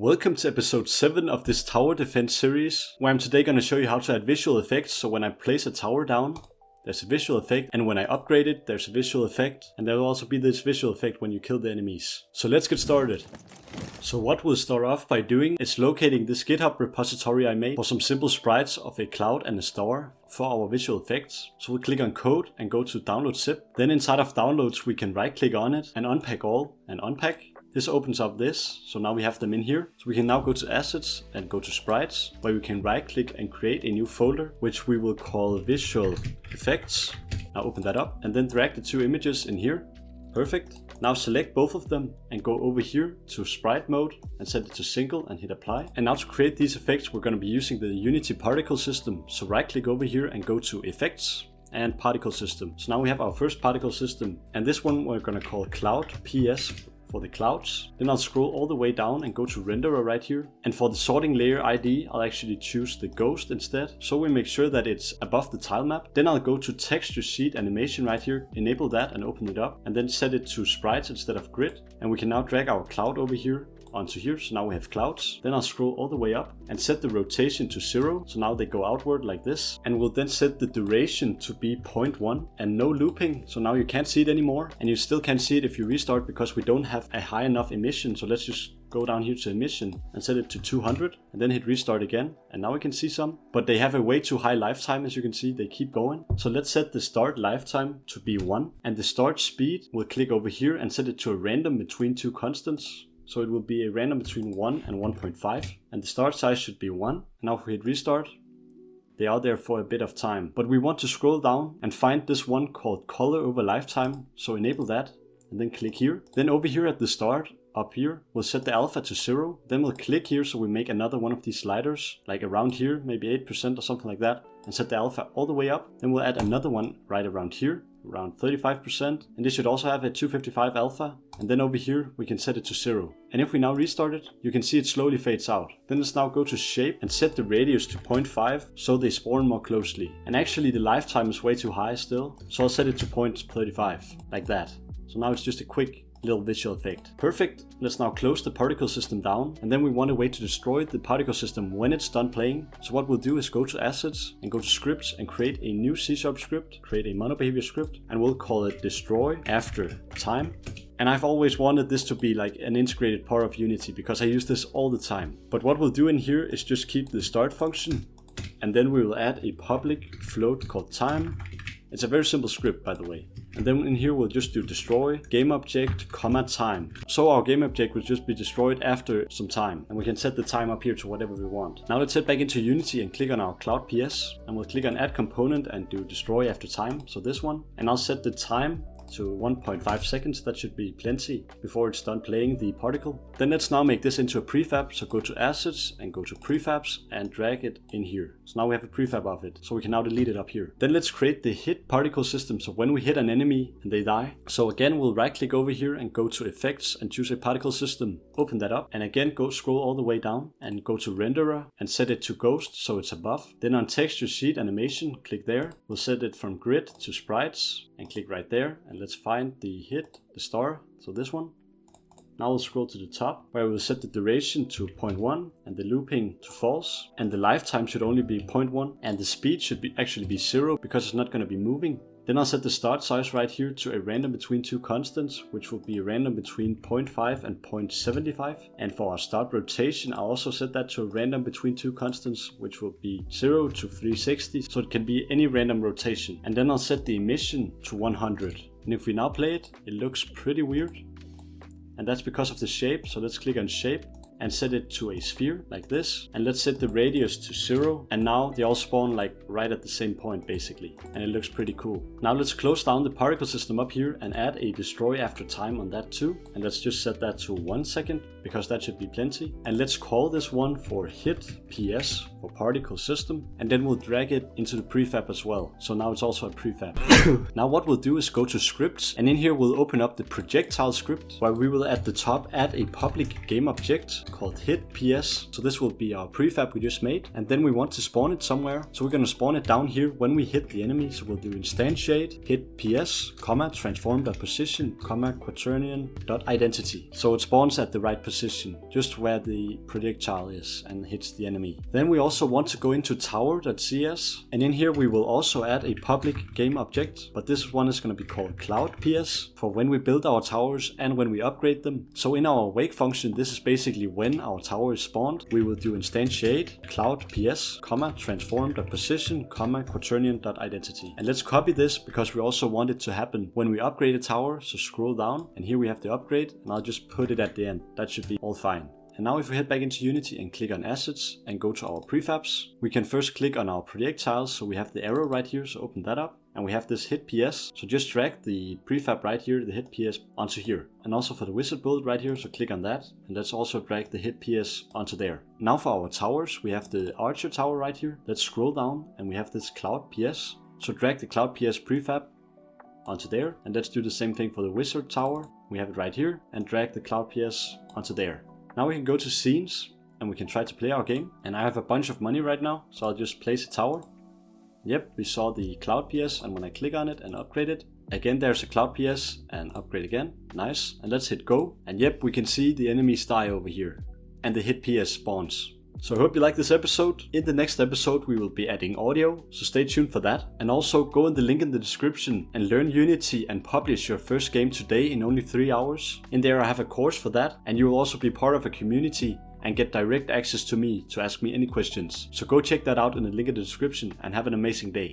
Welcome to episode 7 of this tower defense series, where I'm today going to show you how to add visual effects. So when I place a tower down, there's a visual effect, and when I upgrade it, there's a visual effect, and there will also be this visual effect when you kill the enemies. So let's get started. So what we'll start off by doing is locating this GitHub repository I made for some simple sprites of a cloud and a star for our visual effects. So we'll click on code and go to download zip. Then inside of downloads we can right click on it and unpack all and unpack. This opens up this, so now we have them in here. So we can now go to assets and go to sprites, where we can right click and create a new folder, which we will call visual effects. Now open that up and then drag the two images in here. Perfect. Now select both of them and go over here to sprite mode and set it to single and hit apply. And now to create these effects, we're going to be using the Unity particle system. So right click over here and go to effects and particle system. So now we have our first particle system, and this one we're going to call cloud PS for the clouds. Then I'll scroll all the way down and go to renderer right here. And for the sorting layer ID, I'll actually choose the ghost instead, so we make sure that it's above the tile map. Then I'll go to texture sheet animation right here, enable that and open it up, and then set it to sprites instead of grid. And we can now drag our cloud over here onto here, so now we have clouds. Then I'll scroll all the way up and set the rotation to 0, so now they go outward like this. And we'll then set the duration to be 0.1 and no looping, so now you can't see it anymore, and you still can't see it if you restart because we don't have a high enough emission. So let's just go down here to emission and set it to 200 and then hit restart again, and now we can see some, but they have a way too high lifetime. As you can see, they keep going. So let's set the start lifetime to be 1, and the start speed, we'll click over here and set it to a random between two constants. So it will be a random between 1 and 1.5, and the start size should be 1. Now if we hit restart, they are there for a bit of time, but we want to scroll down and find this one called color over lifetime, so enable that and then click here. Then over here at the start, up here, we'll set the alpha to 0, then we'll click here so we make another one of these sliders, like around here, maybe 8% or something like that, and set the alpha all the way up. Then we'll add another one right around here, around 35%, and this should also have a 255 alpha, and then over here we can set it to 0. And if we now restart it, you can see it slowly fades out. Then let's now go to shape and set the radius to 0.5 so they spawn more closely. And actually the lifetime is way too high still, so I'll set it to 0.35, like that. So now it's just a quick little visual effect. Perfect. Let's now close the particle system down, and then we want a way to destroy the particle system when it's done playing. So what we'll do is go to assets and go to scripts and create a new C# script, create a mono behavior script, and we'll call it destroy after time. And I've always wanted this to be like an integrated part of Unity because I use this all the time. But what we'll do in here is just keep the start function, and then we will add a public float called time. It's a very simple script, by the way. And then in here we'll just do destroy game object, comma time. So our game object will just be destroyed after some time, and we can set the time up here to whatever we want. Now let's head back into Unity and click on our cloud PS, and we'll click on add component and do destroy after time, so this one. And I'll set the time to 1.5 seconds, that should be plenty before it's done playing the particle. Then let's now make this into a prefab, so go to assets and go to prefabs and drag it in here. So now we have a prefab of it, so we can now delete it up here. Then let's create the hit particle system, so when we hit an enemy and they die. So again we'll right click over here and go to effects and choose a particle system, open that up, and again go scroll all the way down and go to renderer and set it to ghost so it's above. Then on texture sheet animation, click there, we'll set it from grid to sprites and click right there, and let's find the hit, the star, so this one. Now we'll scroll to the top, where we'll set the duration to 0.1 and the looping to false, and the lifetime should only be 0.1, and the speed should actually be 0 because it's not going to be moving. Then I'll set the start size right here to a random between two constants, which will be a random between 0.5 and 0.75. And for our start rotation, I'll also set that to a random between two constants, which will be 0 to 360, so it can be any random rotation. And then I'll set the emission to 100. And if we now play it, it looks pretty weird. And that's because of the shape, so let's click on shape and set it to a sphere like this, and let's set the radius to 0, and now they all spawn like right at the same point basically, and it looks pretty cool. Now let's close down the particle system up here and add a destroy after time on that too, and let's just set that to 1 second because that should be plenty. And let's call this one for hit PS for particle system, and then we'll drag it into the prefab as well, so now it's also a prefab. Now what we'll do is go to scripts, and in here we'll open up the projectile script, where we will at the top add a public game object called hit PS. So this will be our prefab we just made. And then we want to spawn it somewhere. So we're going to spawn it down here when we hit the enemy. So we'll do instantiate hit PS, comma, transform.position, comma, quaternion.identity. So it spawns at the right position, just where the projectile is and hits the enemy. Then we also want to go into tower.cs. And in here we will also add a public game object. But this one is going to be called cloud PS for when we build our towers and when we upgrade them. So in our wake function, this is basically when our tower is spawned. We will do instantiate cloud PS, comma, transform.position, comma, quaternion.identity. And let's copy this because we also want it to happen when we upgrade a tower. So scroll down and here we have the upgrade and I'll just put it at the end. That should be all fine. And now if we head back into Unity and click on assets and go to our prefabs, we can first click on our projectiles. So we have the arrow right here, so open that up. And we have this hit PS, so just drag the prefab right here, the hit PS, onto here. And also for the wizard build right here, so click on that. And let's also drag the hit PS onto there. Now for our towers, we have the archer tower right here. Let's scroll down and we have this cloud PS. So drag the cloud PS prefab onto there. And let's do the same thing for the wizard tower. We have it right here and drag the cloud PS onto there. Now we can go to scenes and we can try to play our game. And I have a bunch of money right now, so I'll just place a tower. Yep, we saw the cloud PS, and when I click on it and upgrade it, again there's a cloud PS and upgrade again. Nice. And let's hit go. And yep, we can see the enemies die over here. And the hit PS spawns. So I hope you like this episode. In the next episode we will be adding audio, so stay tuned for that. And also go in the link in the description and learn Unity and publish your first game today in only 3 hours. In there I have a course for that, and you will also be part of a community and get direct access to me to ask me any questions. So go check that out in the link in the description and have an amazing day.